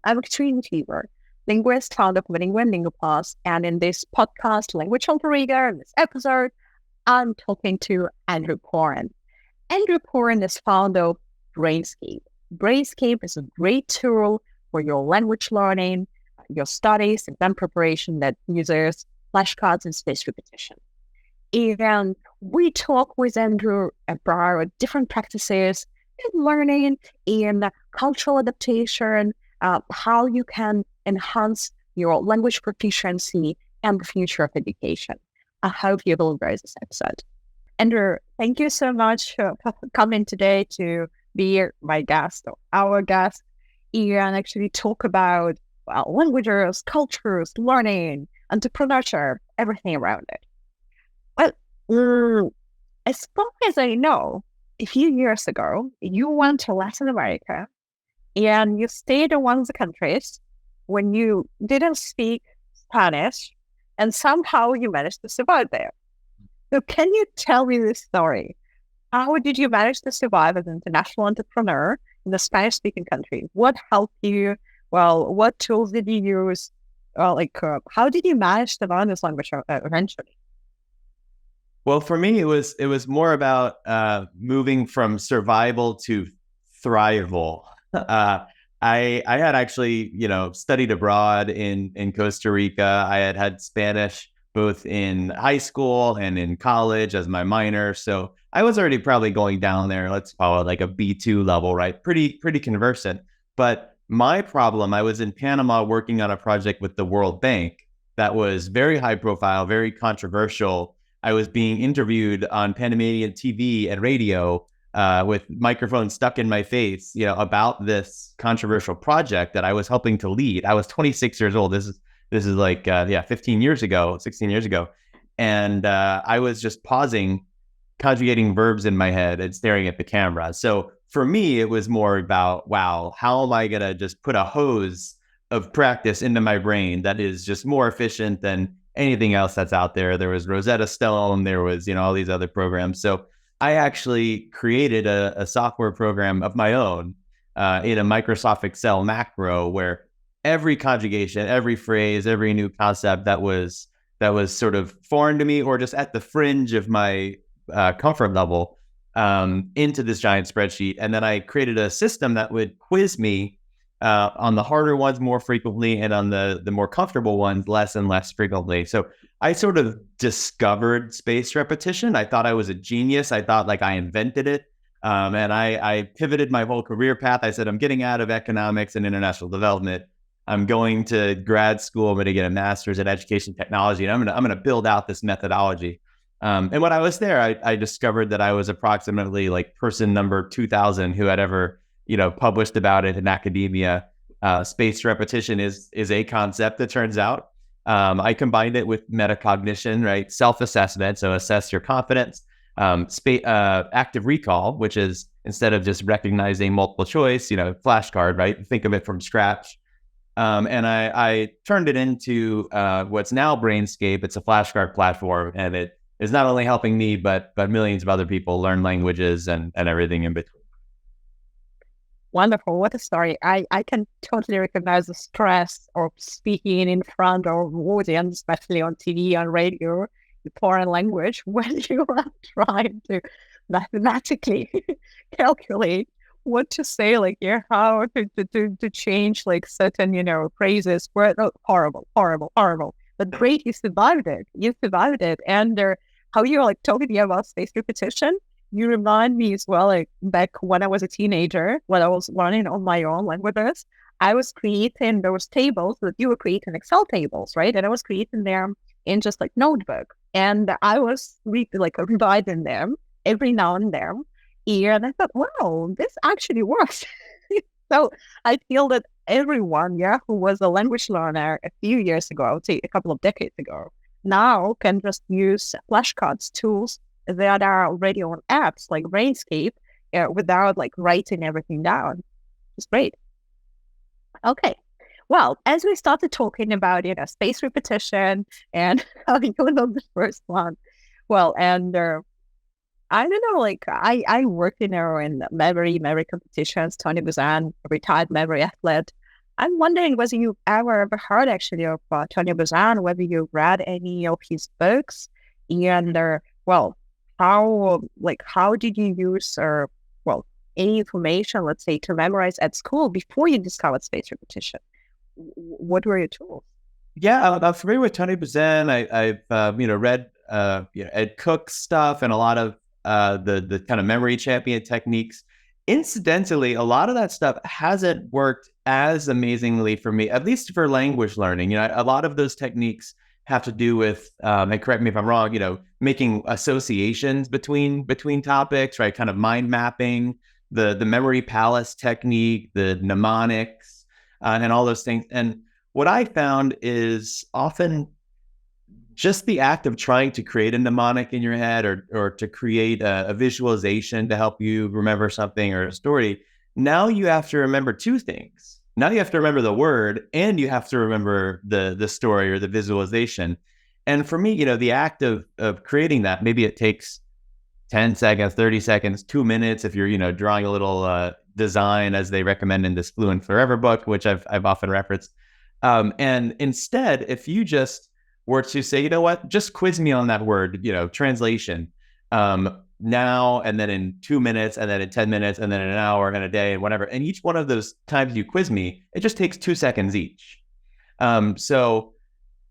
I'm Ekaterina Matveeva, linguist, founder of Amolingua and Lingua Plus, and in this podcast, Language Alter Ego, in this episode, I'm talking to Andrew Cohen. Andrew Cohen is founder of Brainscape. Brainscape is a great tool for your language learning, your studies, exam preparation that uses flashcards and spaced repetition. And we talk with Andrew about different practices in learning, in cultural adaptation, how you can enhance your language proficiency and the future of education. I hope you will enjoy this episode. Andrew, thank you so much for coming today to be my guest or our guest and actually talk about languages, cultures, learning, entrepreneurship, everything around it. Well, as far as I know, a few years ago, you went to Latin America and you stayed in one of the countries when you didn't speak Spanish and somehow you managed to survive there. So can you tell me this story? How did you manage to survive as an international entrepreneur in a Spanish-speaking country? What helped you? Well, what tools did you use? How did you manage to learn this language eventually? Well, for me, it was more about moving from survival to thrival. I had actually, studied abroad in Costa Rica. I had Spanish both in high school and in college as my minor. So I was already probably going down there, let's call it like a B2 level, right? Pretty conversant. But my problem, I was in Panama working on a project with the World Bank that was very high profile, very controversial. I was being interviewed on Panamanian TV and radio with microphones stuck in my face, about this controversial project that I was helping to lead. I was 26 years old. This is like 15 years ago, 16 years ago, and I was just pausing, conjugating verbs in my head and staring at the camera. So for me, it was more about, wow, how am I gonna just put a hose of practice into my brain that is just more efficient than anything else that's out there. There was Rosetta Stone, there was, all these other programs. So I actually created a software program of my own in a Microsoft Excel macro where every conjugation, every phrase, every new concept that was sort of foreign to me or just at the fringe of my comfort level into this giant spreadsheet. And then I created a system that would quiz me on the harder ones more frequently and on the more comfortable ones less and less frequently. So I sort of discovered spaced repetition. I thought I was a genius. I thought like I invented it. And I pivoted my whole career path. I said, I'm getting out of economics and international development. I'm going to grad school. I'm going to get a master's in education technology. And I'm going to build out this methodology. And when I was there, I discovered that I was approximately like person number 2000 who had ever published about it in academia. Spaced repetition is a concept, it turns out. I combined it with metacognition, right? Self-assessment, so assess your confidence. Active recall, which is instead of just recognizing multiple choice, flashcard, right? Think of it from scratch. And I turned it into what's now Brainscape. It's a flashcard platform, and it is not only helping me, but millions of other people learn languages and everything in between. Wonderful. What a story. I can totally recognize the stress of speaking in front of audience, especially on TV, on radio, the foreign language, when you are trying to mathematically calculate what to say, how to change certain, phrases. Horrible. But great, you survived it. And how you're talking to me about spaced repetition, you remind me as well, back when I was a teenager, when I was learning on my own languages, I was creating those tables that you were creating Excel tables, right? And I was creating them in just notebook. And I was revising them every now and then. And I thought, wow, this actually works. So I feel that everyone, who was a language learner a few years ago, I would say a couple of decades ago, now can just use flashcards tools that are already on apps like Brainscape without writing everything down. It's great. Okay. Well, as we started talking about, spaced repetition and how you know the first one, well, and I don't know, I worked in memory competitions. Tony Buzan, a retired memory athlete. I'm wondering whether you've ever heard actually of Tony Buzan, whether you've read any of his books, and well, how did you use any information, let's say, to memorize at school before you discovered spaced repetition? What were your tools? Yeah, I'm familiar with Tony Buzan. I've read Ed Cook's stuff and a lot of the kind of memory champion techniques. Incidentally, a lot of that stuff hasn't worked as amazingly for me, at least for language learning. A lot of those techniques have to do with, and correct me if I'm wrong, making associations between topics, right? Kind of mind mapping, the memory palace technique, the mnemonics, and all those things. And what I found is often just the act of trying to create a mnemonic in your head or to create a visualization to help you remember something or a story. Now you have to remember two things. Now you have to remember the word and you have to remember the story or the visualization. And for me, the act of creating that, maybe it takes 10 seconds, 30 seconds, 2 minutes if you're, drawing a little design as they recommend in this Fluent Forever book, which I've often referenced. And instead, if you just were to say, you know what, just quiz me on that word, translation, now, and then in 2 minutes, and then in 10 minutes, and then in an hour, and a day, and whatever. And each one of those times you quiz me, it just takes 2 seconds each. So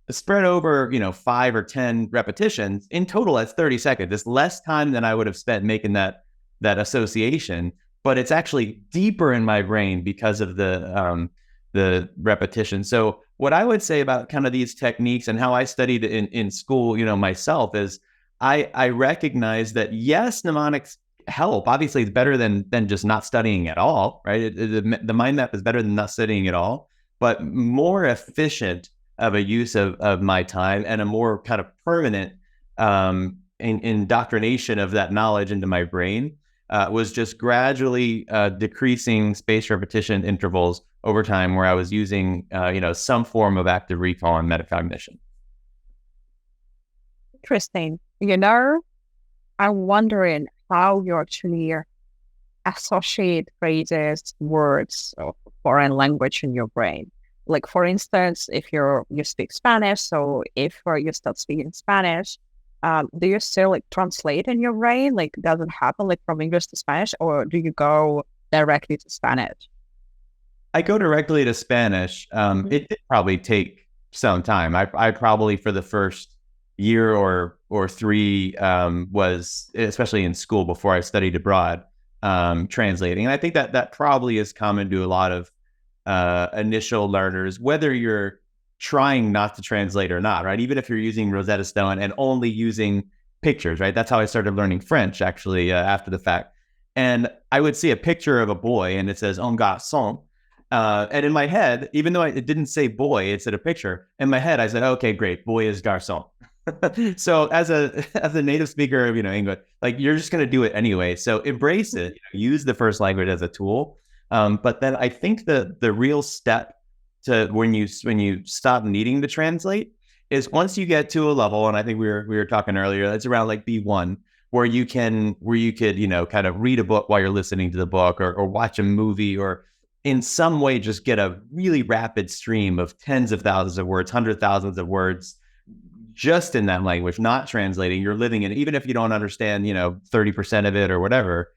spread over, 5 or 10 repetitions, in total, that's 30 seconds. It's less time than I would have spent making that association, but it's actually deeper in my brain because of the repetition. So what I would say about kind of these techniques and how I studied in school, myself is I recognize that yes, mnemonics help. Obviously, it's better than just not studying at all, right? The mind map is better than not studying at all, but more efficient of a use of my time and a more kind of permanent indoctrination of that knowledge into my brain was just gradually decreasing spaced repetition intervals over time, where I was using some form of active recall and metacognition. Interesting. I'm wondering how you actually associate phrases, words, or foreign language in your brain. Like, for instance, if you speak Spanish, so if you start speaking Spanish, do you still translate in your brain? Like, does it happen from English to Spanish, or do you go directly to Spanish? I go directly to Spanish. It did probably take some time. I probably for the first year or 3 was, especially in school before I studied abroad, translating. And I think that probably is common to a lot of initial learners, whether you're trying not to translate or not, right? Even if you're using Rosetta Stone and only using pictures, right? That's how I started learning French, actually, after the fact. And I would see a picture of a boy and it says un garçon. And in my head, even though it didn't say boy, it said a picture. In my head, I said, okay, great, boy is garçon. So as a native speaker of English, you're just going to do it anyway. So embrace it. Use the first language as a tool. But then I think the real step to when you stop needing to translate is once you get to a level, and I think we were talking earlier, it's around B1, where you could kind of read a book while you're listening to the book, or watch a movie, or in some way just get a really rapid stream of tens of thousands of words, 100,000s of words, just in that language, not translating. You're living in it, even if you don't understand 30% of it or whatever.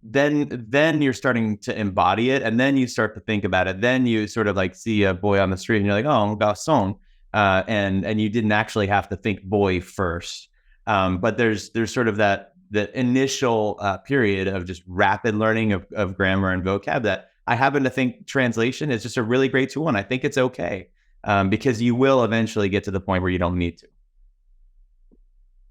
Then you're starting to embody it, and then you start to think about it. Then you sort of see a boy on the street and you're like, oh, garçon, and you didn't actually have to think boy first. But there's sort of the initial period of just rapid learning of grammar and vocab that I happen to think translation is just a really great tool, and I think it's okay because you will eventually get to the point where you don't need to.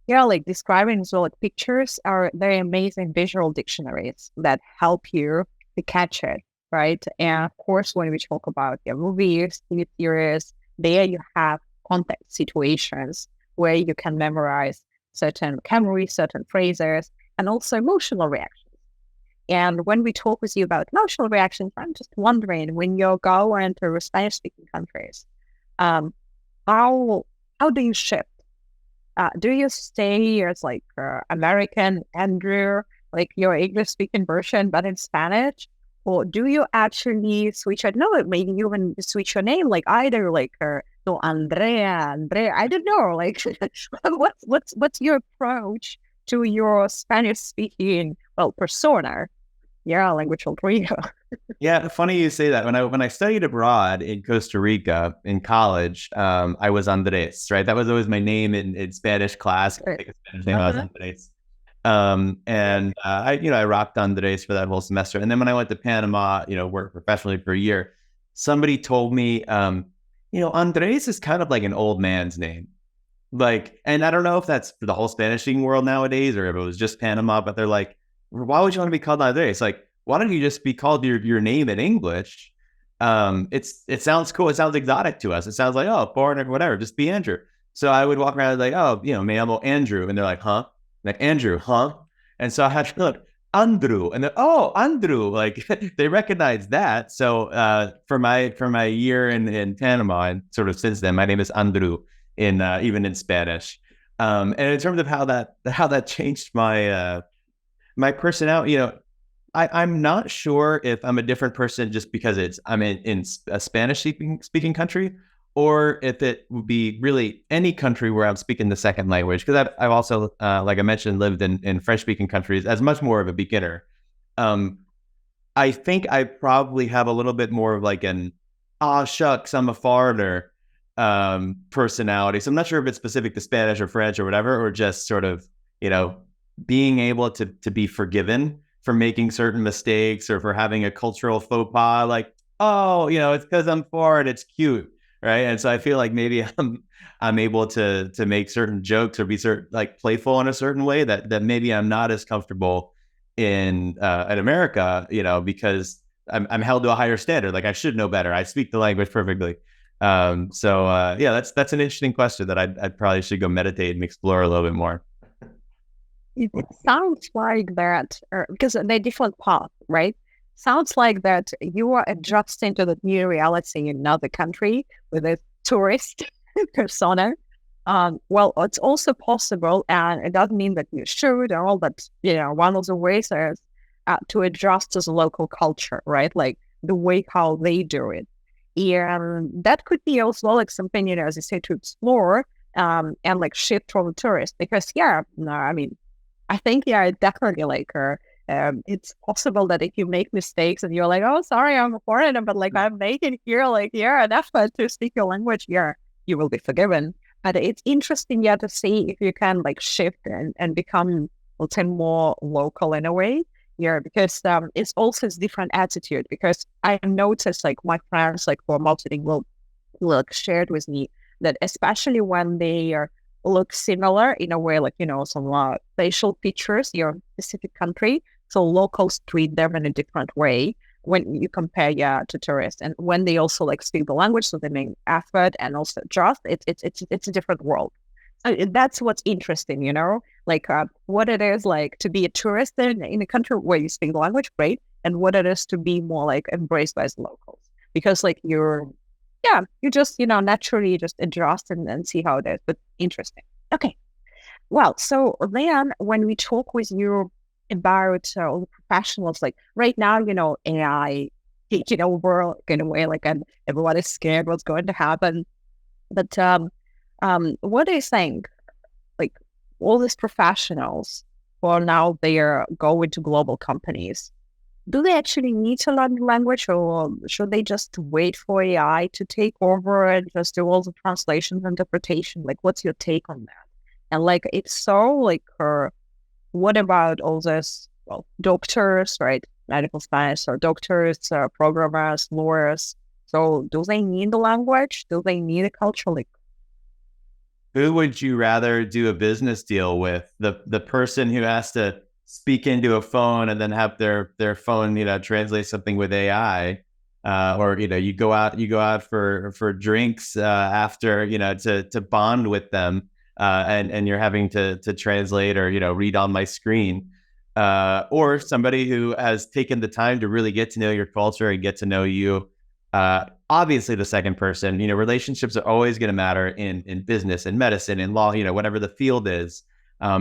Yeah, describing as well, pictures are very amazing visual dictionaries that help you to catch it, right? And of course, when we talk about movies, TV series, there you have context situations where you can memorize certain vocabulary, certain phrases, and also emotional reactions. And when we talk with you about emotional reactions, I'm just wondering, when you go into Spanish-speaking countries, how do you shift? Do you stay as American Andrew, your English speaking version, but in Spanish? Or do you actually switch? I don't know, maybe you even switch your name, like either like no, Andrea. I don't know. Like, what's your approach to your Spanish speaking persona? Yeah, language alter ego. Yeah, funny you say that. When I studied abroad in Costa Rica in college, I was Andres, right? That was always my name in Spanish class. I Right. think Spanish name I was Andres. I rocked Andres for that whole semester. And then when I went to Panama, worked professionally for a year, somebody told me, Andres is kind of like an old man's name. Like, and I don't know if that's for the whole Spanish speaking world nowadays or if it was just Panama, but they're like, why would you want to be called Andres? Like, why don't you just be called your name in English? It sounds cool. It sounds exotic to us. It sounds like, oh, foreigner, whatever, just be Andrew. So I would walk around like, oh, me llamo Andrew. And they're like, huh? Like, Andrew, huh? And so I had to look, Andrew. And then, oh, Andrew. Like they recognize that. So for my year in Panama and sort of since then, my name is Andrew in even in Spanish. And in terms of how that changed my personality, I'm not sure if I'm a different person just because I'm in a Spanish speaking country, or if it would be really any country where I'm speaking the second language. Because I've also, like I mentioned, lived in French speaking countries as much more of a beginner. Um, I think I probably have a little bit more of like an shucks, I'm a foreigner personality. So I'm not sure if it's specific to Spanish or French or whatever, or just sort of, being able to be forgiven for making certain mistakes or for having a cultural faux pas, like, oh, it's because I'm foreign, it's cute, right? And so I feel like maybe I'm able to make certain jokes or be like playful in a certain way that maybe I'm not as comfortable in America, because I'm held to a higher standard. Like I should know better. I speak the language perfectly. Yeah, that's an interesting question that I'd probably should go meditate and explore a little bit more. It sounds like that, because they're different paths, right? Sounds like that you are adjusting to the new reality in another country with a tourist persona. It's also possible, and it doesn't mean that you should or all, but one of the ways is to adjust to the local culture, right? Like the way how they do it. And that could be also like something, as you say, to explore and like shift from the tourist. Because no, I mean, I think definitely like it's possible that if you make mistakes and you're like, oh, sorry, I'm a foreigner, but like I'm making here like an effort to speak your language, you will be forgiven. But it's interesting to see if you can like shift and become, let's say, more local in a way. Yeah, because it's also a different attitude. Because I noticed like my friends like who are multilingual look shared with me that especially when they look similar in a way, like some facial features, your specific country, so locals treat them in a different way when you compare to tourists. And when they also like speak the language, so they make effort and also adjust, it's a different world. That's what's interesting, like what it is like to be a tourist in a country where you speak the language, great, and what it is to be more like embraced by the locals. Because like you just, naturally just adjust and see how it is, but interesting. Okay. Well, so then when we talk with you about all the professionals, like right now, AI taking over in a way, like, and everyone is scared what's going to happen. But what do you think? Like all these professionals who are now there going to global companies, do they actually need to learn the language, or should they just wait for AI to take over and just do all the translations and interpretation? Like, what's your take on that? And like, if so, like, what about all this? Well, doctors, right? Medical science, or doctors, programmers, lawyers. So, do they need the language? Do they need a culture? Like, Who would you rather do a business deal with? The person who has to speak into a phone and then have their phone, translate something with AI, or you go out for drinks after, to bond with them, and you're having to translate or read on my screen, or somebody who has taken the time to really get to know your culture and get to know you. Obviously, the second person. Relationships are always going to matter in business, in medicine, in law, whatever the field is.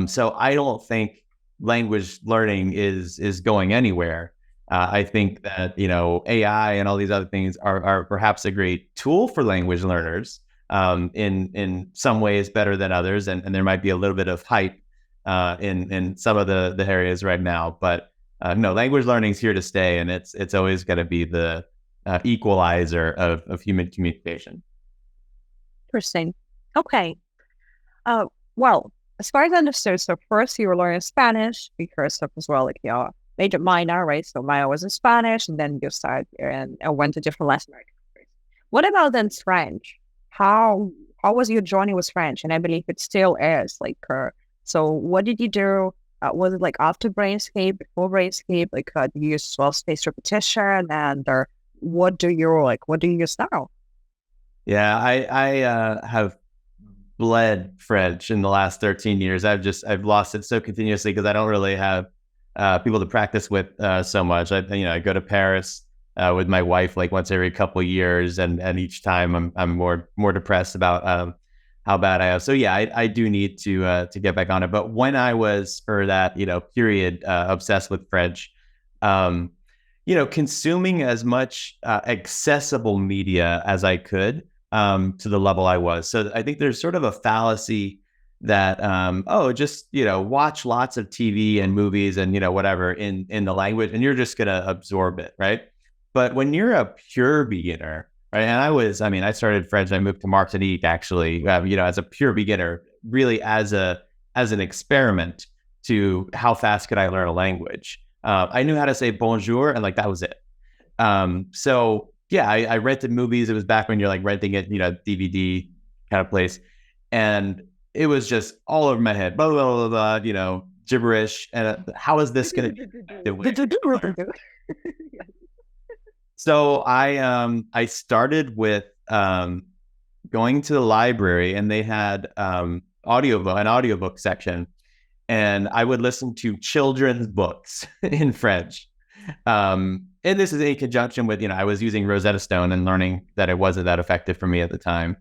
So I don't think language learning is going anywhere. I think that, AI and all these other things are perhaps a great tool for language learners, in some ways better than others. And there might be a little bit of hype in some of the areas right now. But no, language learning is here to stay. And it's always going to be the equalizer of human communication. Interesting. Okay. Uh, well, as far as I understood, so first you were learning Spanish because of as well, like your major minor, right? So minor was in Spanish, and then you started and went to different Latin American countries. What about then French? How was your journey with French? And I believe it still is. Like, so what did you do? Was it like after Brainscape, before Brainscape? Like, do you use 12-space repetition? And what do you use now? Yeah, I have bled French in the last 13 years. I've lost it so continuously because I don't really have people to practice with so much. I go to Paris with my wife like once every couple of years, and each time I'm more depressed about how bad I am. So yeah, I do need to get back on it. But when I was for that period obsessed with French, um, consuming as much accessible media as I could to the level I was. So I think there's sort of a fallacy that just watch lots of TV and movies and whatever in the language, and you're just gonna absorb it, right? But when you're a pure beginner, right? And I started French. I moved to Martinique actually, as a pure beginner, really as an experiment to how fast could I learn a language. I knew how to say bonjour, and like that was it. So yeah, I rented movies. It was back when you're like renting it, DVD kind of place, and it was just all over my head, blah blah blah, blah gibberish. And how is this going to? So I started with going to the library, and they had an audiobook section, and I would listen to children's books in French. And this is in conjunction with, I was using Rosetta Stone and learning that it wasn't that effective for me at the time.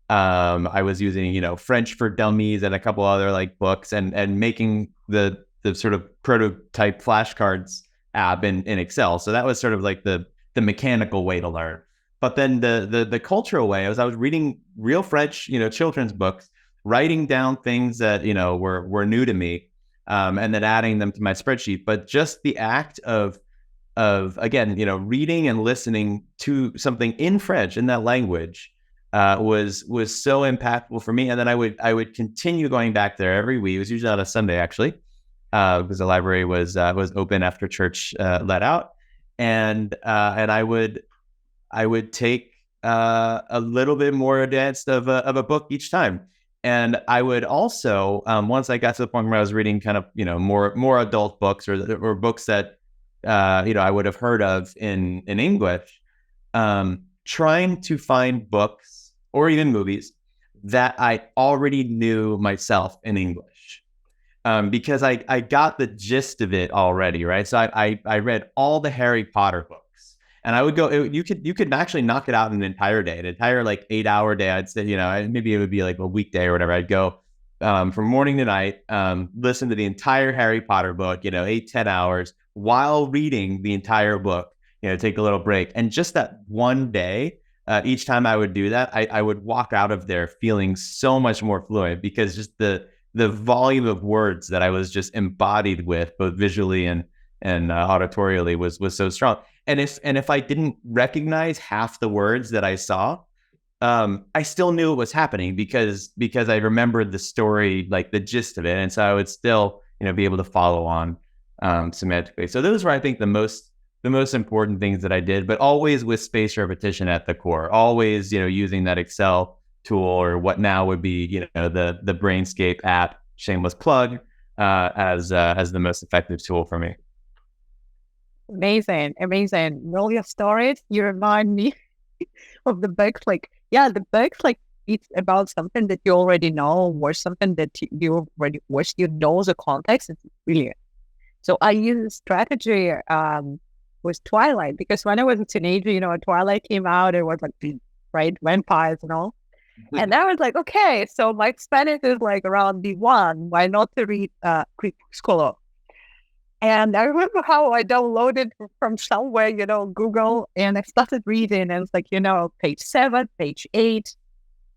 I was using, French for Dummies and a couple other like books, and making the sort of prototype flashcards app in Excel. So that was sort of like the mechanical way to learn. But then the cultural way I was reading real French, children's books, writing down things that, were new to me, and then adding them to my spreadsheet. But just the act of again, reading and listening to something in French, in that language, was so impactful for me. And then I would continue going back there every week. It was usually on a Sunday, actually, because the library was open after church let out, and I would take a little bit more advanced of a book each time. And I would also, once I got to the point where I was reading kind of, more adult books or books that, I would have heard of in English, trying to find books or even movies that I already knew myself in English, because I got the gist of it already, right? So I read all the Harry Potter books. And I would go. You could actually knock it out in an entire day, an entire like 8-hour day. I'd say, maybe it would be like a weekday or whatever. I'd go from morning to night, listen to the entire Harry Potter book, 8-10 hours while reading the entire book. Take a little break, and just that one day, each time I would do that, I would walk out of there feeling so much more fluent, because just the volume of words that I was just embodied with, both visually and auditorially, was so strong. And if I didn't recognize half the words that I saw, I still knew it was happening because I remembered the story, like the gist of it, and so I would still be able to follow on semantically. So those were, I think, the most important things that I did, but always with spaced repetition at the core. Always using that Excel tool, or what now would be the Brainscape app, shameless plug, as the most effective tool for me. Amazing. All your stories, you remind me of the books. Like, yeah, the books, like, it's about something that you already know, or something that you already wish you know the context. It's brilliant. So I use a strategy with Twilight, because when I was a teenager, Twilight came out, it was like, right, vampires and all. And I was like, okay, so my Spanish is like around B1. Why not to read Crepuscular? And I remember how I downloaded from somewhere, Google, and I started reading, and it's like, page 7, page 8.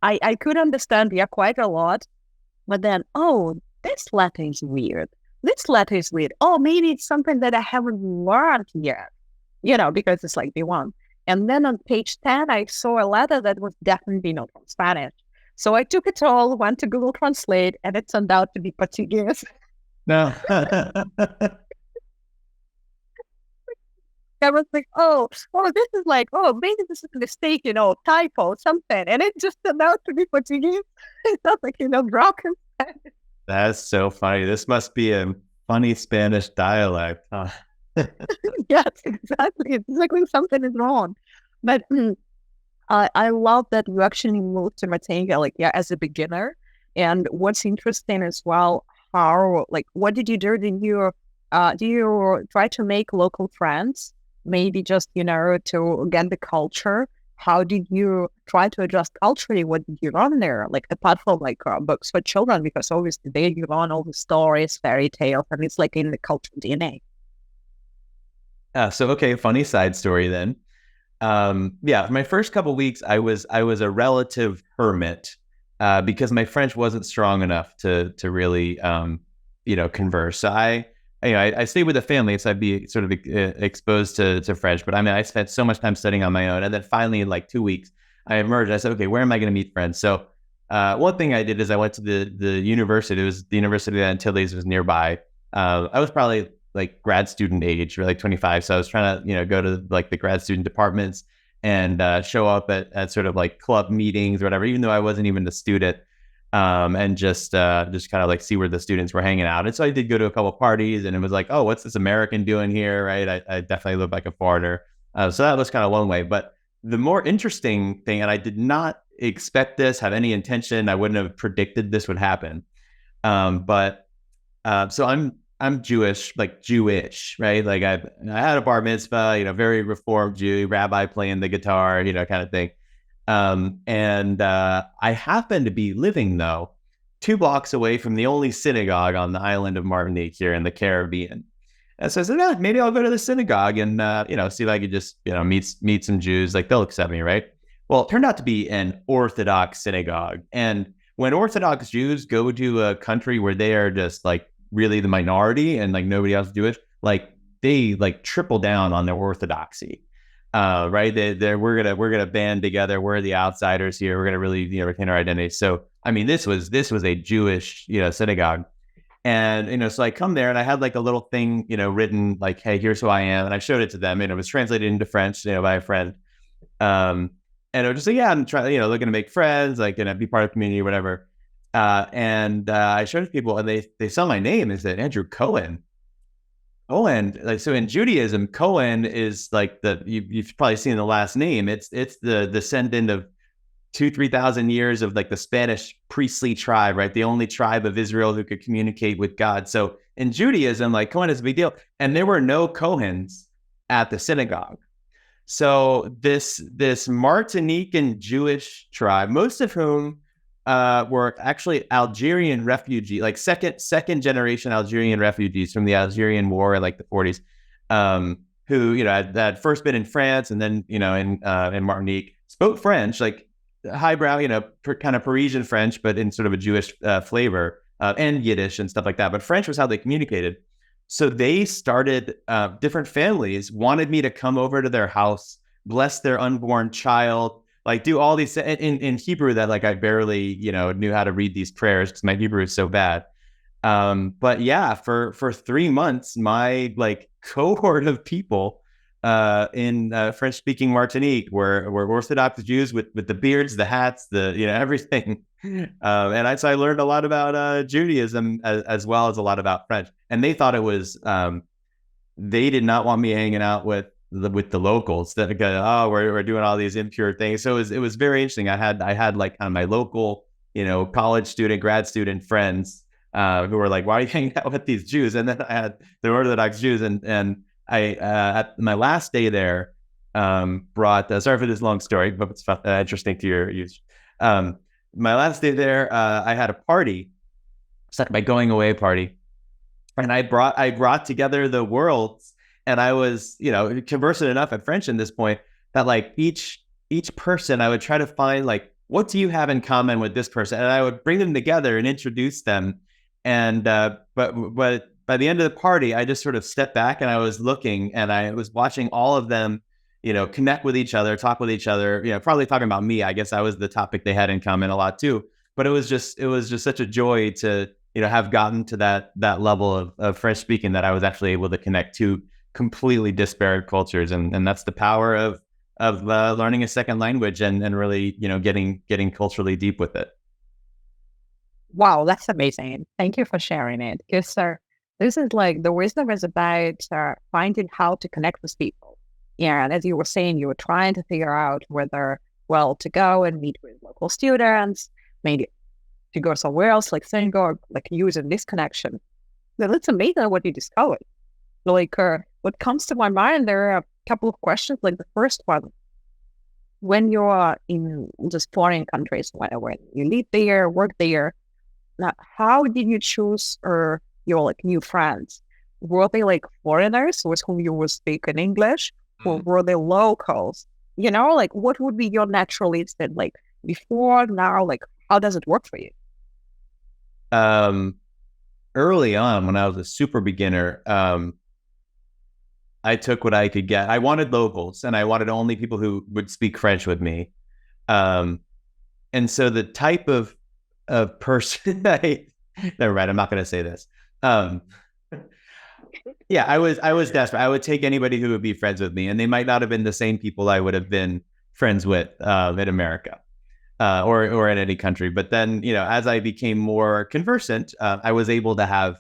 I could understand, yeah, quite a lot. But then, oh, this letter is weird. This letter is weird. Oh, maybe it's something that I haven't learned yet, because it's like B1. And then on page 10, I saw a letter that was definitely not from Spanish. So I took it all, went to Google Translate, and it turned out to be Portuguese. No. I was like, this is like, maybe this is a mistake, typo, something. And it just turned out to be Portuguese. It's not like, broken. That's so funny. This must be a funny Spanish dialect. Huh? Yes, exactly. It's like when something is wrong. But I love that you actually moved to Matenga, like, yeah, as a beginner. And what's interesting as well, how, like, what did you do? Do you try to make local friends? Maybe just, to get the culture. How did you try to adjust culturally? What did you learn there? Like, apart from like books for children, because obviously there you learn all the stories, fairy tales, and it's like in the cultural DNA. Okay, funny side story then. For my first couple of weeks, I was a relative hermit because my French wasn't strong enough to really converse. So I stayed with a family, so I'd be sort of exposed to French. But I mean, I spent so much time studying on my own, and then finally, in like 2 weeks, I emerged. I said, okay, where am I going to meet friends? So one thing I did is I went to the university. It was the University of Antilles was nearby. I was probably like grad student age, or like 25. So I was trying to go to like the grad student departments and show up at sort of like club meetings or whatever, even though I wasn't even a student. And just kind of like see where the students were hanging out. And so I did go to a couple of parties, and it was like, oh, what's this American doing here, right? I definitely look like a foreigner. So that was kind of one way. But the more interesting thing, and I did not expect this, have any intention, I wouldn't have predicted this would happen. So I'm Jewish, like Jewish, right? Like I had a bar mitzvah, very reformed Jew, rabbi playing the guitar, kind of thing. I happen to be living, though, 2 blocks away from the only synagogue on the island of Martinique here in the Caribbean. And so I said, maybe I'll go to the synagogue and, see if I could just, meet some Jews. Like, they'll accept me, right? Well, it turned out to be an Orthodox synagogue. And when Orthodox Jews go to a country where they are just like really the minority and like nobody else do it, like they like triple down on their orthodoxy. Right? We're gonna band together. We're the outsiders here. We're gonna really retain our identity. So I mean, this was a Jewish synagogue, and so I come there and I had like a little thing written like, hey, here's who I am, and I showed it to them, and it was translated into French by a friend. And I was just like, yeah, I'm trying looking to make friends, like be part of the community or whatever. I showed it to people, and they saw my name. They said Andrew Cohen. Cohen, like, so in Judaism, Cohen is like you've probably seen the last name. It's the descendant of 3,000 years of like the Spanish priestly tribe, right? The only tribe of Israel who could communicate with God. So in Judaism, like Cohen is a big deal. And there were no Cohens at the synagogue. So this Martinican Jewish tribe, most of whom were actually Algerian refugee, like second generation Algerian refugees from the Algerian War in like the 40s, who had first been in France and then in Martinique, spoke French, like highbrow, kind of Parisian French, but in sort of a Jewish flavor, and Yiddish and stuff like that. But French was how they communicated. So they started, different families wanted me to come over to their house, bless their unborn child, like do all these in Hebrew that like I barely, knew how to read these prayers because my Hebrew is so bad. But yeah, for 3 months, my like cohort of people in French speaking Martinique were Orthodox Jews with the beards, the hats, the everything. So I learned a lot about Judaism as well as a lot about French. And they thought it was they did not want me hanging out with the locals that go, oh, we're doing all these impure things. So it was very interesting. I had like kind of my local, college student, grad student friends who were like, why are you hanging out with these Jews? And then I had the Orthodox Jews, and I at my last day there brought sorry for this long story, but it's interesting to your use. My last day there, I had a party. It's like my going away party. And I brought together the worlds, and I was, conversant enough at French at this point that like each person I would try to find like, what do you have in common with this person? And I would bring them together and introduce them. And but by the end of the party, I just sort of stepped back and I was looking and I was watching all of them, connect with each other, talk with each other, probably talking about me. I guess I was the topic they had in common a lot too. But it was just such a joy to, have gotten to that level of French speaking that I was actually able to connect to completely disparate cultures. And that's the power of learning a second language and really, getting culturally deep with it. Wow, that's amazing. Thank you for sharing it. Because this is like the wisdom is about finding how to connect with people. Yeah, and as you were saying, you were trying to figure out whether, well, to go and meet with local students, maybe to go somewhere else, like Singapore, like using this connection. Then it's amazing what you discovered. Like, what comes to my mind, there are a couple of questions. Like the first one, when you're in just foreign countries, when you live there, work there, now, how did you choose your like new friends? Were they like foreigners with whom you would speak in English, or were they locals? Like what would be your natural instinct? Like before, now, like how does it work for you? Early on, when I was a super beginner, I took what I could get. I wanted locals, and I wanted only people who would speak French with me. And so the type of person, never mind, I'm not going to say this. Yeah, I was desperate. I would take anybody who would be friends with me, and they might not have been the same people I would have been friends with in America. Or in any country. But then, as I became more conversant, I was able to have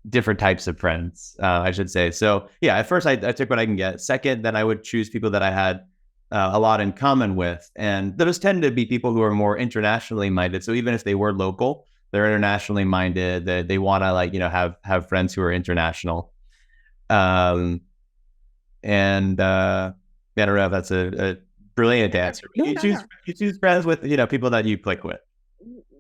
different types of friends, I should say. So yeah, at first I took what I can get. Second, then I would choose people that I had a lot in common with. And those tend to be people who are more internationally minded. So even if they were local, they're internationally minded. They want to have friends who are international. And I don't know if that's a brilliant answer. You choose friends with people that you click with.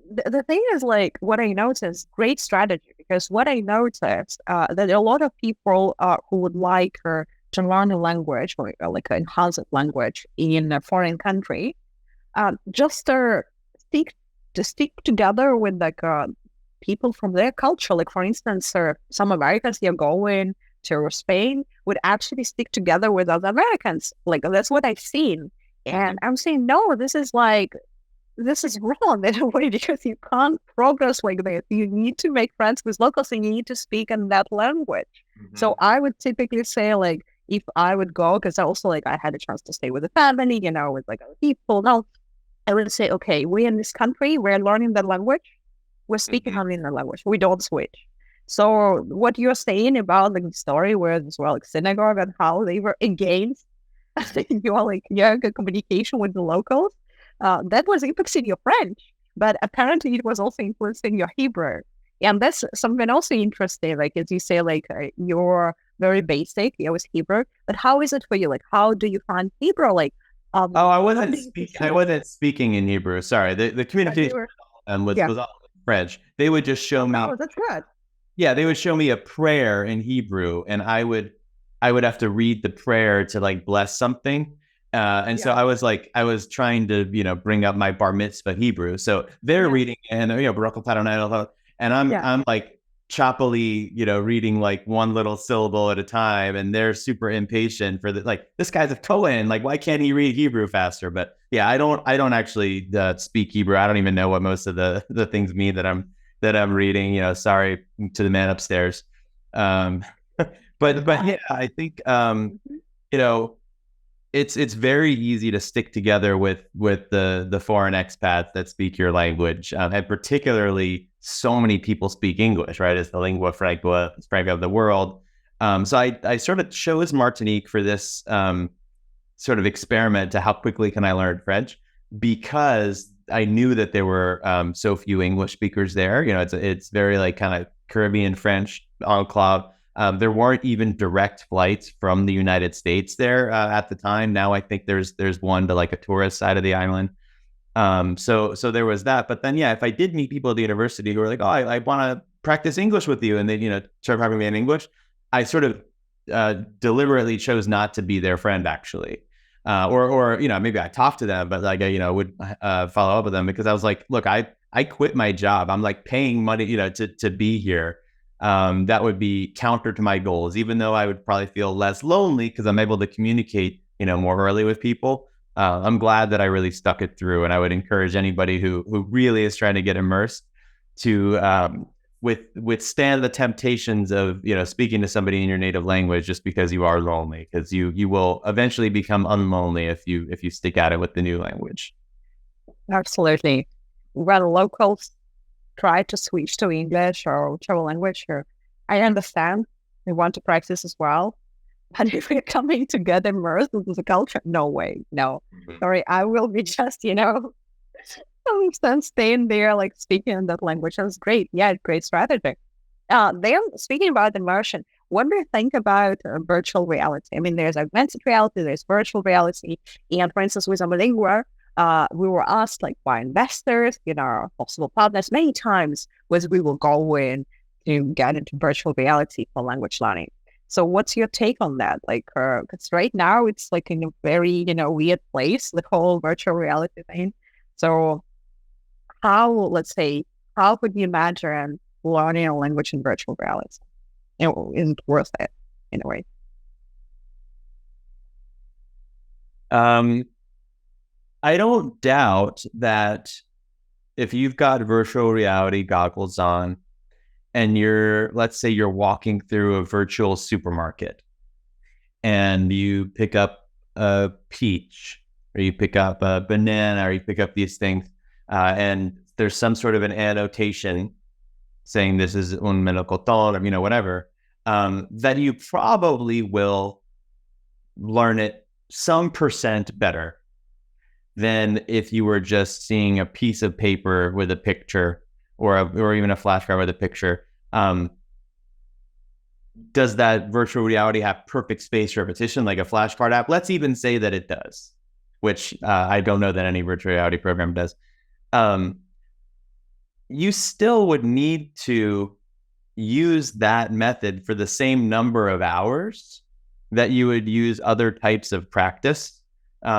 The thing is, like, what I noticed, great strategy, because what I noticed that a lot of people who would like to learn a language, or like an enhanced language in a foreign country, just stick together with like people from their culture. Like for instance, some Americans here going to Spain would actually stick together with other Americans. Like that's what I've seen. And I'm saying, no, this is wrong in a way, because you can't progress like this. You need to make friends with locals and you need to speak in that language. Mm-hmm. So I would typically say, like, if I would go, because also like I had a chance to stay with a family, with like other people. Now I would say, okay, we're in this country, we're learning the language, we're speaking only in the language. We don't switch. So what you're saying about the story where as well, like synagogue and how they were against your communication with the locals, that was influencing your French, but apparently it was also influencing your Hebrew. And that's something also interesting. Like as you say, like you're very basic, with Hebrew, but how is it for you? Like how do you find Hebrew? Like I wasn't speaking in Hebrew. Sorry, the communication was all French. They would just show me. Oh, that's good. Yeah, they would show me a prayer in Hebrew, and I would have to read the prayer to like bless something. So I was trying to, bring up my bar mitzvah Hebrew. So they're reading and, Baruch Atah, and I'm like choppily, reading like one little syllable at a time. And they're super impatient for this guy's a Cohen. Like, why can't he read Hebrew faster? But yeah, I don't actually speak Hebrew. I don't even know what most of the things mean that I'm reading, sorry to the man upstairs. But yeah, I think, it's very easy to stick together with the foreign expats that speak your language, and particularly so many people speak English, right? It's the lingua franca of the world. So I sort of chose Martinique for this sort of experiment to how quickly can I learn French, because I knew that there were so few English speakers there. It's very like kind of Caribbean French enclave. There weren't even direct flights from the United States there at the time. Now I think there's one to like a tourist side of the island. So there was that. But then, yeah, if I did meet people at the university who were like, oh, I want to practice English with you, and they, start talking to me in English, I sort of deliberately chose not to be their friend, actually. Or maybe I talked to them, but like, would follow up with them, because I was like, look, I quit my job. I'm like paying money, to be here. That would be counter to my goals, even though I would probably feel less lonely because I'm able to communicate, more early with people. I'm glad that I really stuck it through, and I would encourage anybody who really is trying to get immersed to withstand the temptations of speaking to somebody in your native language just because you are lonely, because you will eventually become unlonely if you stick at it with the new language. Absolutely. When locals try to switch to English or whichever language, I understand they want to practice as well. But if we're coming to get immersed into the culture, no way, no. Sorry, I will be just, staying there, like speaking in that language. That's great. Yeah, great strategy. Then speaking about immersion, what do you think about virtual reality? I mean, there's augmented reality, there's virtual reality. And for instance, with Amolingua, we were asked like by investors, possible partners many times, whether we will go in to get into virtual reality for language learning. So what's your take on that? Like, because right now it's like in a very, weird place, the whole virtual reality thing. So how would you imagine learning a language in virtual reality? Is it worth it in a way? I don't doubt that if you've got virtual reality goggles on and let's say you're walking through a virtual supermarket and you pick up a peach, or you pick up a banana, or you pick up these things, and there's some sort of an annotation saying this is un melocotón, or whatever, that you probably will learn it some percent better than if you were just seeing a piece of paper with a picture, or even a flashcard with a picture. Does that virtual reality have perfect spaced repetition like a flashcard app? Let's even say that it does, which I don't know that any virtual reality program does. You still would need to use that method for the same number of hours that you would use other types of practice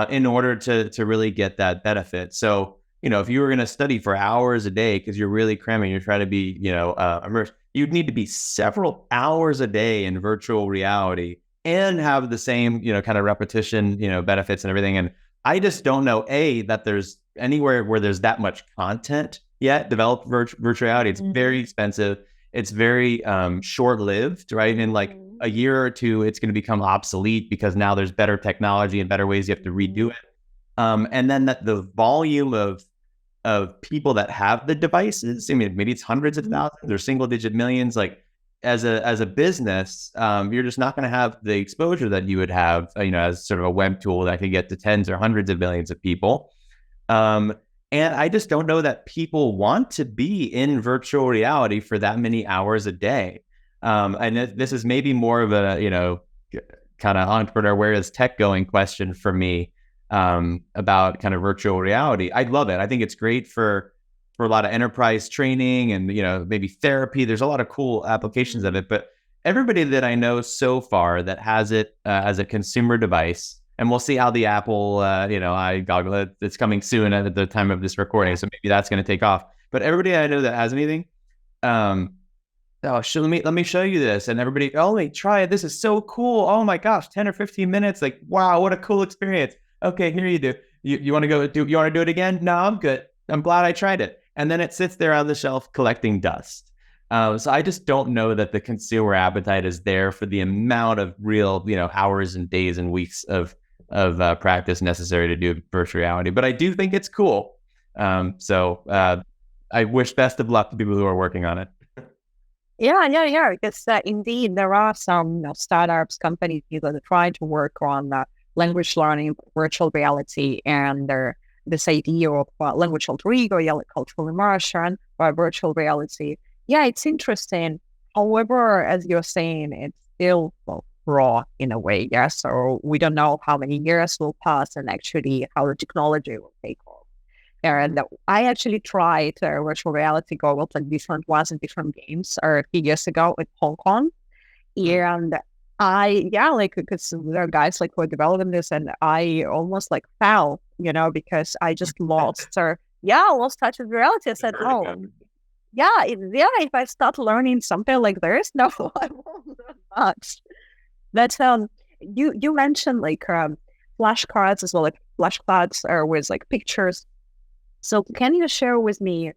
in order to really get that benefit. So, if you were going to study for hours a day because you're really cramming, you're trying to be, immersed, you'd need to be several hours a day in virtual reality and have the same, kind of repetition, benefits and everything. And I just don't know, that there's anywhere where there's that much content yet developed virtual reality. It's very expensive. It's very short-lived, right? In like a year or two, it's going to become obsolete because now there's better technology and better ways you have to redo it. And then the volume of people that have the devices, I mean, maybe it's hundreds of thousands or single-digit millions. Like as a business, you're just not going to have the exposure that you would have, as sort of a web tool that can get to tens or hundreds of millions of people. And I just don't know that people want to be in virtual reality for that many hours a day. And this is maybe more of a, kind of entrepreneur, where is tech going question for me, about kind of virtual reality. I love it. I think it's great for a lot of enterprise training and, maybe therapy. There's a lot of cool applications of it, but everybody that I know so far that has it as a consumer device, and we'll see how the Apple, goggle, it's coming soon at the time of this recording. So maybe that's going to take off. But everybody I know that has anything, let me show you this. And everybody, try it. This is so cool. Oh my gosh, 10 or 15 minutes. Like, wow, what a cool experience. Okay, here you do. You want to you want to do it again? No, I'm good. I'm glad I tried it. And then it sits there on the shelf collecting dust. So I just don't know that the consumer appetite is there for the amount of real, hours and days and weeks of practice necessary to do virtual reality. But I do think it's cool. So I wish best of luck to people who are working on it. Yeah. Because indeed, there are some startups, companies that are trying to work on language learning, virtual reality, and this idea of language alter ego, cultural immersion, or virtual reality. Yeah, it's interesting. However, as you're saying, it's still raw in a way. Yeah, so we don't know how many years will pass and actually how the technology will take off. And I actually tried virtual reality goggles, like different ones in different games, a few years ago in Hong Kong. And because there are guys like who are developing this, and I almost like fell, because I just lost lost touch with reality. I said, if I start learning something like this, no, I won't learn much. That's you mentioned like flashcards as well, like flashcards with like pictures. So can you share with me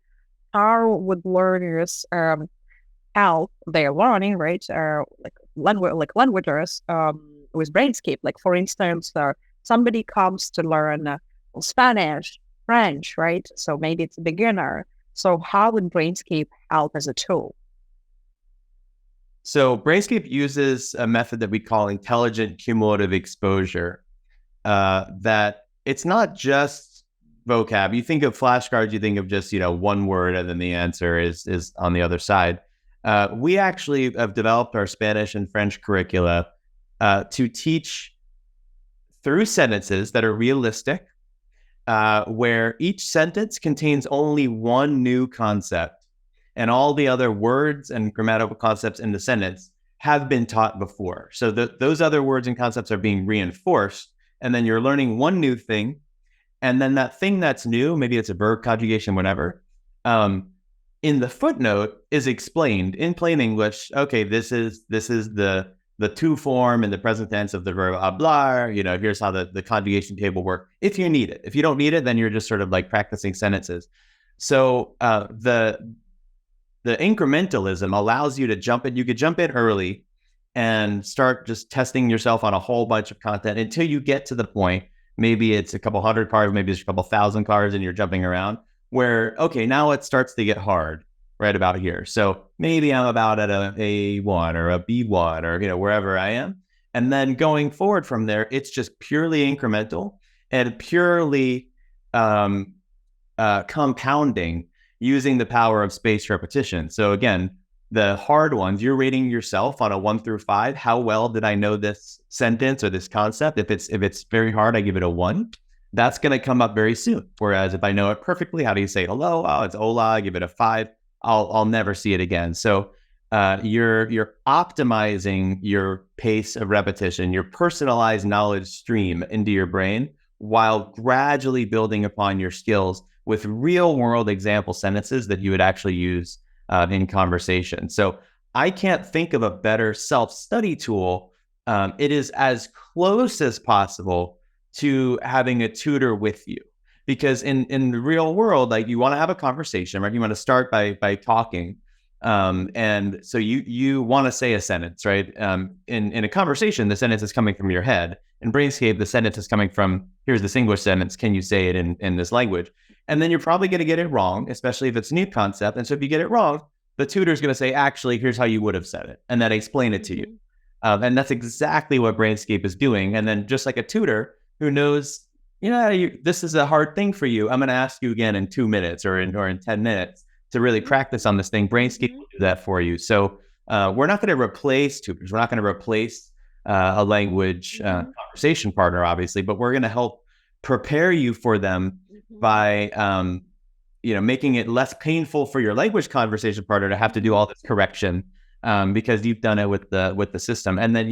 how would learners how they're learning, right? Languages with Brainscape. Like for instance, somebody comes to learn Spanish, French, right? So maybe it's a beginner. So how would Brainscape help as a tool? So Brainscape uses a method that we call intelligent cumulative exposure. That it's not just vocab. You think of flashcards, you think of just one word, and then the answer is on the other side. We actually have developed our Spanish and French curricula to teach through sentences that are realistic, where each sentence contains only one new concept, and all the other words and grammatical concepts in the sentence have been taught before. So those other words and concepts are being reinforced, and then you're learning one new thing, and then that thing that's new, maybe it's a verb conjugation, whatever, in the footnote is explained in plain English. Okay, this is the to form in the present tense of the verb hablar. Here's how the conjugation table works. If you need it, if you don't need it, then you're just sort of like practicing sentences. So the incrementalism allows you to jump in. You could jump in early and start just testing yourself on a whole bunch of content until you get to the point. Maybe it's a couple hundred cards, maybe it's a couple thousand cards, and you're jumping around. Where, okay, now it starts to get hard right about here. So maybe I'm about at a A1 or a B1 or, wherever I am. And then going forward from there, it's just purely incremental and purely compounding using the power of spaced repetition. So again, the hard ones, you're rating yourself on a 1 through 5. How well did I know this sentence or this concept? If it's very hard, I give it a 1. That's going to come up very soon. Whereas if I know it perfectly, how do you say hello? Oh, it's hola. I give it a 5. I'll never see it again. So you're optimizing your pace of repetition, your personalized knowledge stream into your brain, while gradually building upon your skills with real world example sentences that you would actually use in conversation. So I can't think of a better self-study tool. It is as close as possible to having a tutor with you, because in the real world, like, you want to have a conversation, right? You want to start by talking, and so you want to say a sentence, right? In a conversation, the sentence is coming from your head. In Brainscape, the sentence is coming from, here's this English sentence, can you say it in this language? And then you're probably going to get it wrong, especially if it's a new concept. And so if you get it wrong, the tutor is going to say, actually, here's how you would have said it, and then explain it to you. And that's exactly what Brainscape is doing. And then just like a tutor who knows, this is a hard thing for you, I'm going to ask you again in 2 minutes or in 10 minutes to really practice on this thing. Brainscape will do that for you. So we're not going to replace tutors. We're not going to replace a language conversation partner, obviously, but we're going to help prepare you for them by making it less painful for your language conversation partner to have to do all this correction, because you've done it with the system. And then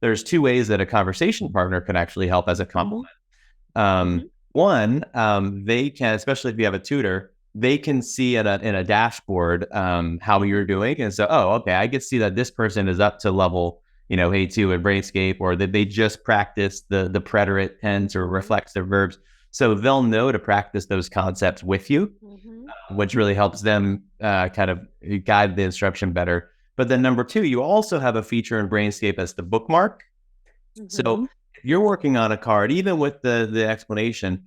there's 2 ways that a conversation partner can actually help as a complement. One, they can, especially if you have a tutor, they can see in a dashboard how you're doing. And so, okay, I can see that this person is up to level, A2 at Brainscape, or that they just practice the preterite tense or reflexive verbs. So they'll know to practice those concepts with you, which really helps them kind of guide the instruction better. But then number 2, you also have a feature in Brainscape as the bookmark. So if you're working on a card, even with the explanation,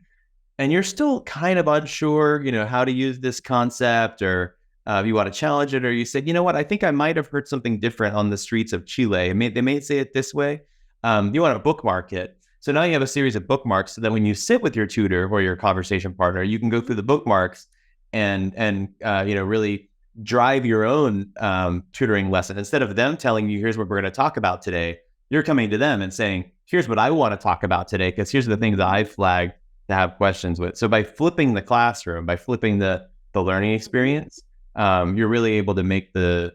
and you're still kind of unsure, how to use this concept, or if you want to challenge it, or you said, you know what, I think I might have heard something different on the streets of Chile. They may say it this way. You want to bookmark it. So now you have a series of bookmarks, so that when you sit with your tutor or your conversation partner, you can go through the bookmarks and really drive your own tutoring lesson. Instead of them telling you, here's what we're going to talk about today, you're coming to them and saying, here's what I want to talk about today, because here's the things that I've flagged have questions with. So by flipping the classroom, by flipping the learning experience, you're really able to make the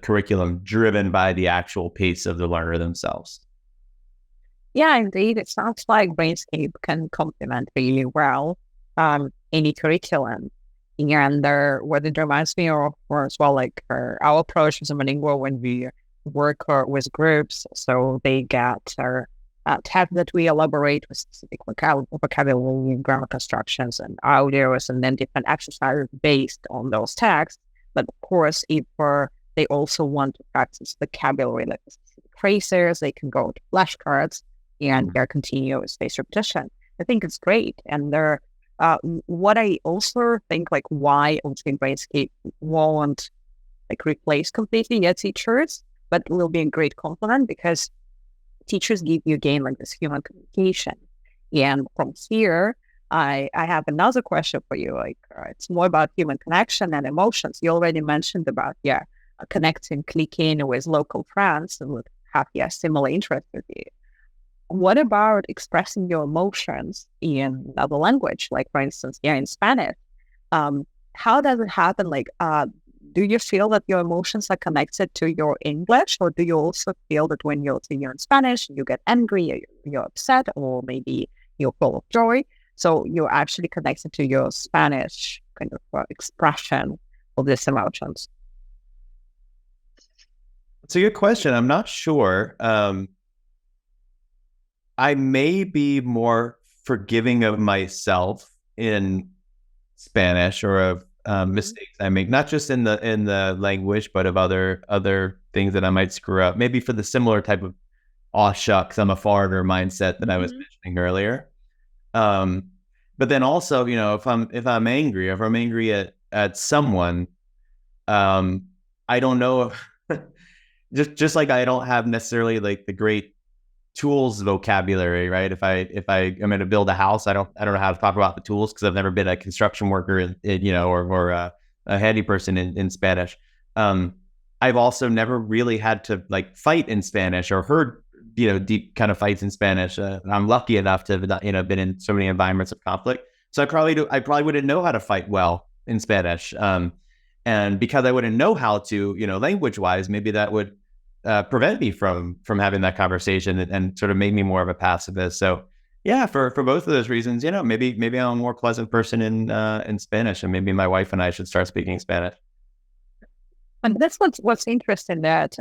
curriculum driven by the actual pace of the learner themselves. Yeah, indeed. It sounds like Brainscape can complement really well any curriculum. And what it reminds me of as well, like our approach with Amolingua when we work with groups. So they get tabs that we elaborate with specific vocabulary, grammar constructions, and audios, and then different exercises based on those texts. But of course, if they also want to practice vocabulary, like specific phrases, they can go to flashcards and their continuous spaced repetition. I think it's great. And what I also think, like, why obviously Brainscape won't like replace completely your teachers, but will be a great complement because teachers give you again like this human communication. And from here, I have another question for you. Like, it's more about human connection and emotions. You already mentioned about connecting, clicking with local friends and would have similar interests with you. What about expressing your emotions in another language? Like, for instance, in Spanish. How does it happen? Like, do you feel that your emotions are connected to your English, or do you also feel that when you're in Spanish, you get angry, you're upset, or maybe you're full of joy? So you're actually connected to your Spanish kind of expression of these emotions. It's a good question. I'm not sure. I may be more forgiving of myself in Spanish or of mistakes I make, not just in the language, but of other things that I might screw up. Maybe for the similar type of "aw shucks, I'm a foreigner" mindset that I was mentioning earlier. But then also, if I'm angry, if I'm angry at someone, I don't know if just like I don't have necessarily like the great tools vocabulary, right? If I am going to build a house, I don't know how to talk about the tools because I've never been a construction worker, or a handy person in Spanish. I've also never really had to like fight in Spanish or heard deep kind of fights in Spanish. I'm lucky enough to have been in so many environments of conflict. So I probably wouldn't know how to fight well in Spanish. And because I wouldn't know how to, language wise, maybe that would prevent me from having that conversation and sort of make me more of a pacifist. So yeah, for both of those reasons, maybe I'm a more pleasant person in Spanish, and maybe my wife and I should start speaking Spanish. And that's what's interesting, that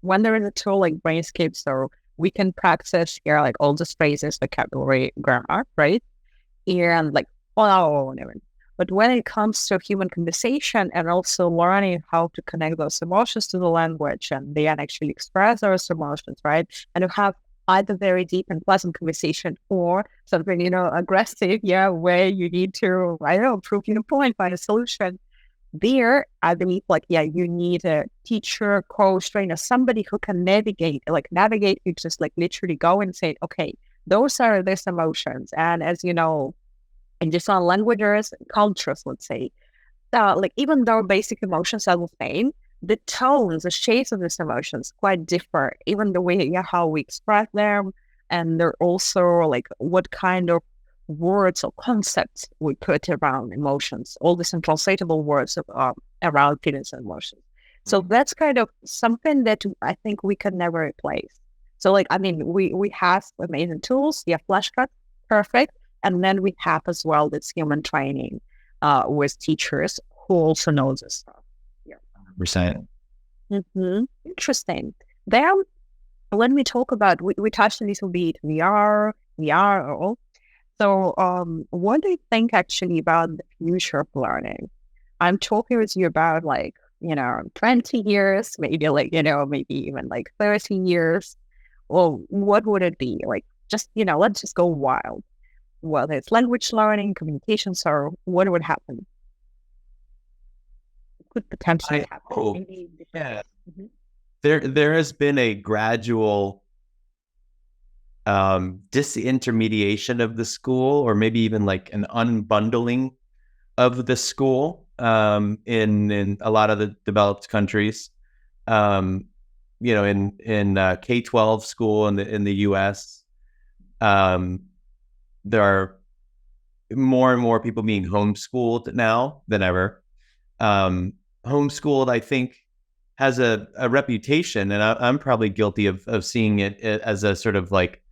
when there is a tool like Brainscape, so we can practice like all the phrases, vocabulary, grammar, right? And like but when it comes to human conversation and also learning how to connect those emotions to the language and then actually express those emotions, right? And to have either very deep and pleasant conversation or something, aggressive, where you need to, prove your point, find a solution. There, I believe, you need a teacher, coach, trainer, somebody who can navigate, you just literally go and say, okay, those are these emotions. And as you know, in different languages, cultures, let's say, even though basic emotions are the same, the tones, the shapes of these emotions quite differ, even the way, how we express them. And they're also what kind of words or concepts we put around emotions, all these untranslatable words around feelings and emotions. So that's kind of something that I think we can never replace. So we have amazing tools, flashcards, perfect. And then we have as well this human training with teachers who also know this stuff. 100%. Interesting. Then when we talk about, we touched a little bit VR. So what do you think actually about the future of learning? I'm talking with you about 20 years, maybe maybe even 30 years. Well, what would it be? Let's just go wild. Whether it's language learning, communications, or what would happen? Could potentially happen. Yeah. There has been a gradual disintermediation of the school, or maybe even an unbundling of the school in a lot of the developed countries. In K-12 school in the US, there are more and more people being homeschooled now than ever. Homeschooled, I think, has a reputation, and I'm probably guilty of seeing it as a sort of like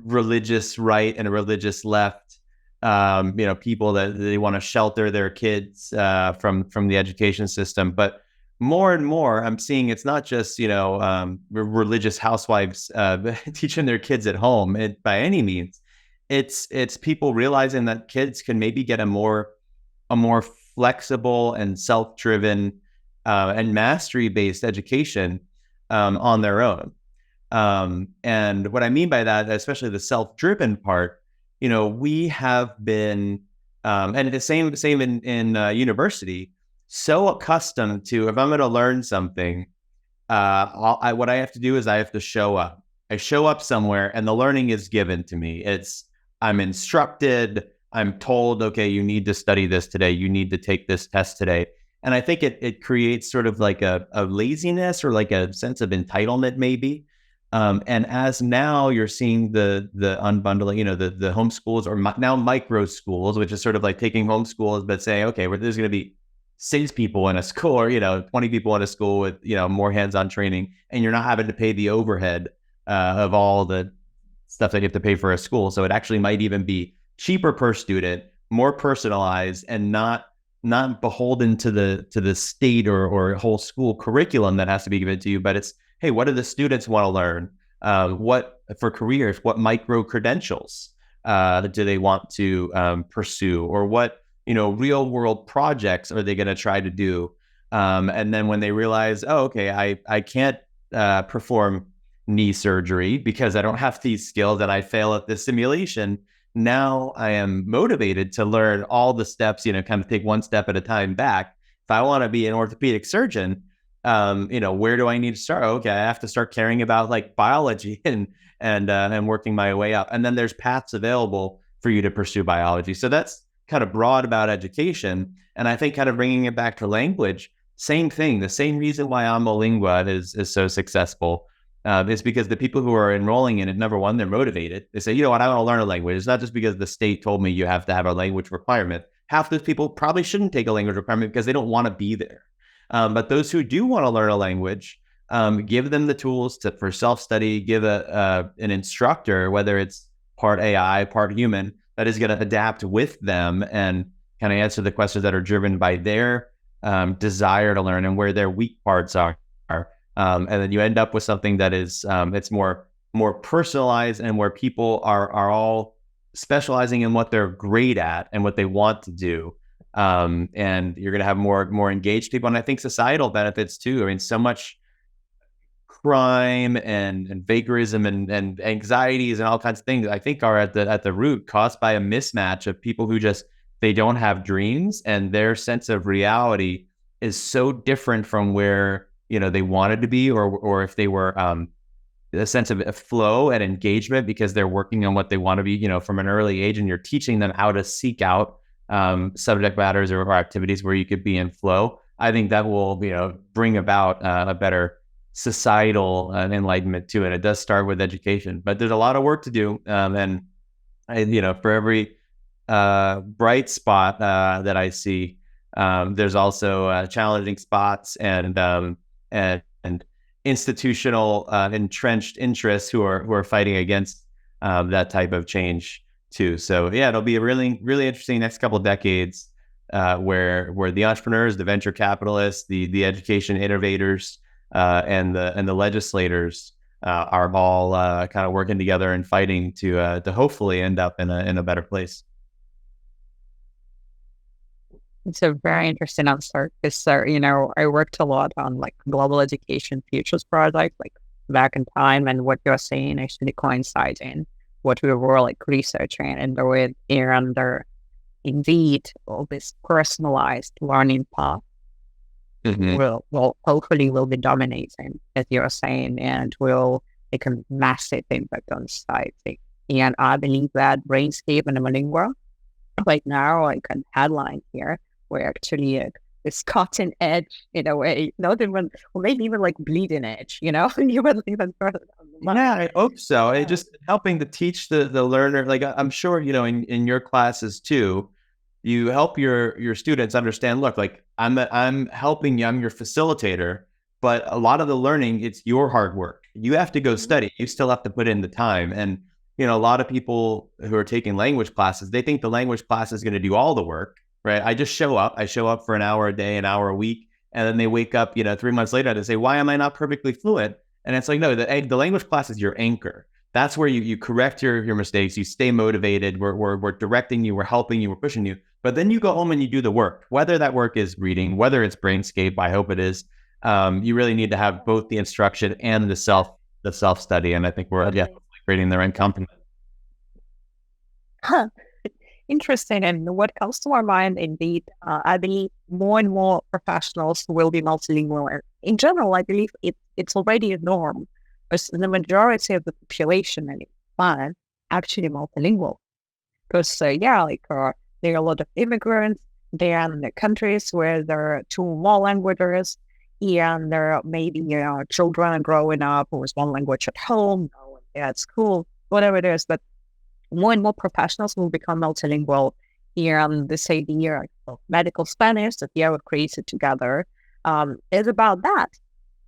religious right and a religious left. People that they want to shelter their kids from the education system. But more and more, I'm seeing it's not just religious housewives teaching their kids at home by any means. It's people realizing that kids can maybe get a more flexible and self-driven and mastery-based education on their own. And what I mean by that, especially the self-driven part, we have been, and the same in university, so accustomed to, if I'm going to learn something, what I have to do is I have to show up. I show up somewhere and the learning is given to me. I'm instructed. I'm told, okay, you need to study this today. You need to take this test today. And I think it creates sort of like a laziness or like a sense of entitlement maybe. And as now you're seeing the unbundling, the homeschools or now micro schools, which is sort of like taking homeschools, but saying, okay, there's going to be 6 people in a school or, 20 people in a school with, more hands-on training, and you're not having to pay the overhead of all the stuff that you have to pay for a school. So it actually might even be cheaper per student, more personalized, and not beholden to the state or whole school curriculum that has to be given to you. But it's, hey, what do the students want to learn? What for careers? What micro credentials do they want to pursue? Or what real world projects are they going to try to do? And then when they realize, oh, okay, I can't perform knee surgery because I don't have these skills and I fail at this simulation. Now I am motivated to learn all the steps, kind of take one step at a time back. If I want to be an orthopedic surgeon, where do I need to start? Okay, I have to start caring about like biology and working my way up. And then there's paths available for you to pursue biology. So that's kind of broad about education. And I think kind of bringing it back to language, same thing. The same reason why Amolingua is so successful is because the people who are enrolling in it, number one, they're motivated. They say, you know what, I want to learn a language. It's not just because the state told me you have to have a language requirement. Half those people probably shouldn't take a language requirement because they don't want to be there. But those who do want to learn a language, give them the tools for self-study, give an instructor, whether it's part AI, part human, that is going to adapt with them and kind of answer the questions that are driven by their desire to learn and where their weak parts are. And then you end up with something that is it's more personalized and where people are all specializing in what they're great at and what they want to do. And you're going to have more engaged people. And I think societal benefits too. I mean, so much crime and vagarism and anxieties and all kinds of things I think are at the root caused by a mismatch of people who they don't have dreams, and their sense of reality is so different from where they wanted to be, or if they were a sense of flow and engagement because they're working on what they want to be, from an early age, and you're teaching them how to seek out subject matters or activities where you could be in flow. I think that will, bring about a better societal enlightenment too. And it does start with education, but there's a lot of work to do. And for every bright spot that I see, there's also challenging spots and institutional entrenched interests who are fighting against that type of change too. So yeah, it'll be a really, really interesting next couple of decades where the entrepreneurs, the venture capitalists, the education innovators, and the legislators are all kind of working together and fighting to hopefully end up in a better place. It's a very interesting answer because, I worked a lot on like global education futures projects, like back in time, and what you're saying actually coincides in what we were like researching and the way indeed all this personalized learning path will hopefully be dominating, as you're saying, and will make a massive impact on society. And I believe that Brainscape and Amolingua right now, like a headline here, we're actually this cutting edge in a way, not even, or maybe even like bleeding edge, even further down the line. Yeah, I hope so. Yeah. It just helping to teach the learner. Like I'm sure, in your classes too, you help your students understand, look, like I'm helping you, I'm your facilitator, but a lot of the learning, it's your hard work. You have to go study. You still have to put in the time. And, a lot of people who are taking language classes, they think the language class is going to do all the work, right? I just show up. I show up for an hour a day, an hour a week. And then they wake up, 3 months later, and say, why am I not perfectly fluent? And it's like, no, the language class is your anchor. That's where you correct your mistakes. You stay motivated. We're directing you. We're helping you. We're pushing you. But then you go home and you do the work, whether that work is reading, whether it's Brainscape. I hope it is. You really need to have both the instruction and the self study. And I think we're creating the right complement. Interesting. And what comes to my mind, indeed, I believe more and more professionals will be multilingual. In general, I believe it's already a norm, because the majority of the population in the planet actually multilingual. Because, there are a lot of immigrants. They are in the countries where there are two more languages, and there are maybe, children growing up with one language at home, at school, whatever it is. But more and more professionals will become multilingual. And this idea of medical Spanish that we have created together is about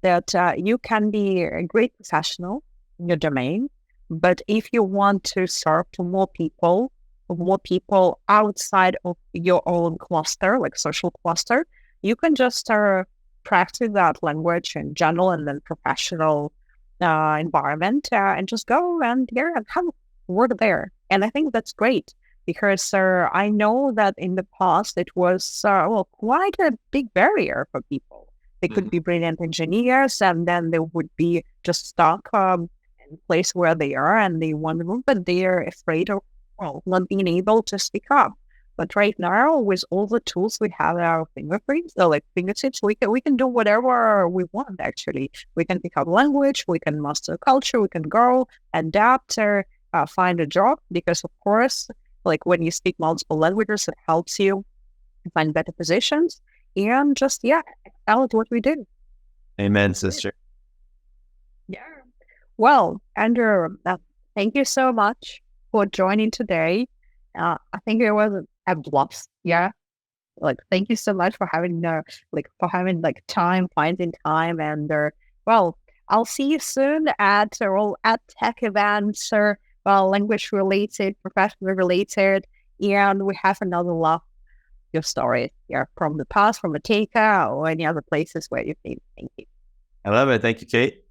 that you can be a great professional in your domain, but if you want to serve to more people outside of your own cluster, like social cluster, you can just practice that language in general and then professional environment and just go and have work there. And I think that's great, because I know that in the past it was quite a big barrier for people. They could be brilliant engineers, and then they would be just stuck in a place where they are, and they want to move, but they are afraid of not being able to speak up. But right now, with all the tools we have at our fingertips, we can do whatever we want. Actually, we can pick up language, we can master culture, we can go adapt, or find a job. Because of course, like when you speak multiple languages, it helps you find better positions and just excel at what we do. Amen, sister. Yeah. Well, Andrew, thank you so much for joining today. I think it was a blast. Yeah. Like, thank you so much for having time, finding time, and I'll see you soon at tech events or language related, professional related, and we have another love your stories from the past, from Ateka or any other places where you've been. Thank you. I love it. Thank you, Kate.